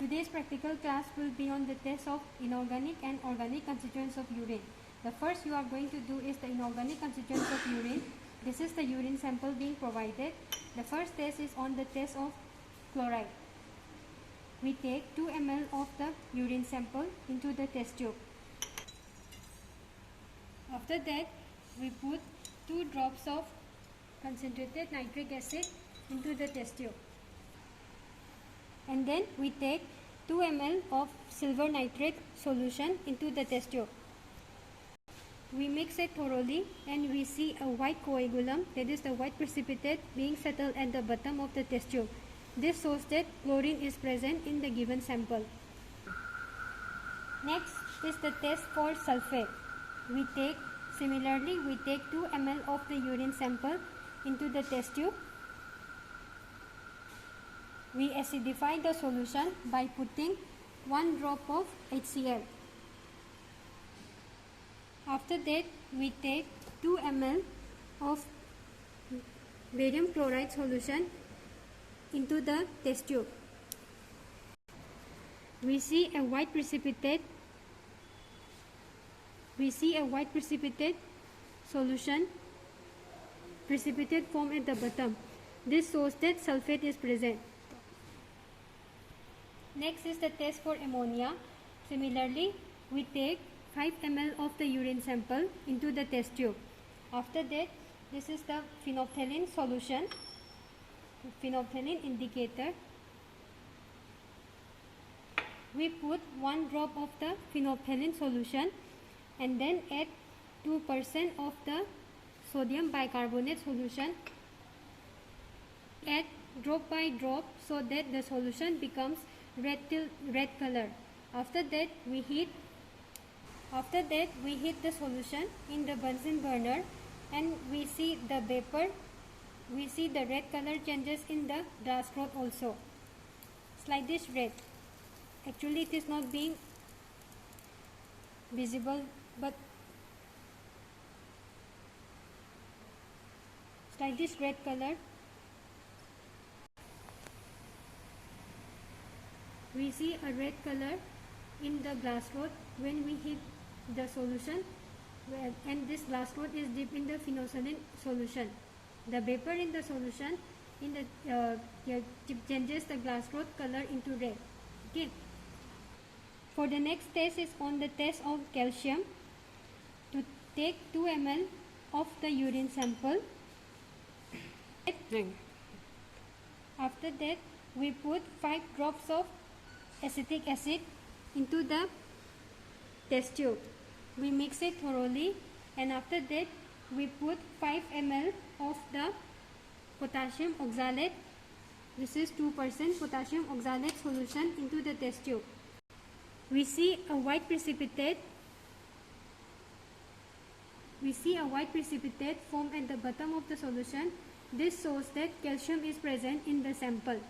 Today's practical class will be on the test of inorganic and organic constituents of urine. The first you are going to do is the inorganic constituents of urine. This is the urine sample being provided. The first test is on the test of chloride. We take 2 ml of the urine sample into the test tube. After that, we put 2 drops of concentrated nitric acid into the test tube. And then we take 2 ml of silver nitrate solution into the test tube. We mix it thoroughly and we see a white coagulum, that is the white precipitate, being settled at the bottom of the test tube. This shows that chlorine is present in the given sample. Next is the test for sulfate. Similarly, we take 2 ml of the urine sample into the test tube. We acidify the solution by putting 1 drop of HCl. After that, we take 2 ml of barium chloride solution into the test tube. We see a white precipitate solution, precipitate form at the bottom. This shows that sulfate is present. Next is the test for ammonia. Similarly, we take 5 ml of the urine sample into the test tube. After that, this is the phenolphthalein solution, phenolphthalein indicator. We put 1 drop of the phenolphthalein solution and then add 2% of the sodium bicarbonate solution. Add drop by drop so that the solution becomes red color. After that we heat the solution in the Bunsen burner and we see the vapor. We see the red color changes in the glass rod also. Slightest red. Actually it is not being visible, but slightest red color. We see a red color in the glass rod when we heat the solution, and this glass rod is dipped in the phenolphthalein solution. The vapor in the solution changes the glass rod color into red. Okay. For the next test is on the test of calcium. To take 2 ml of the urine sample. After that, we put 5 drops of acetic acid into the test tube. We mix it thoroughly and after that we put 5 ml of the potassium oxalate. This is 2% potassium oxalate solution into the test tube. We see a white precipitate. Formed at the bottom of the solution. This shows that calcium is present in the sample.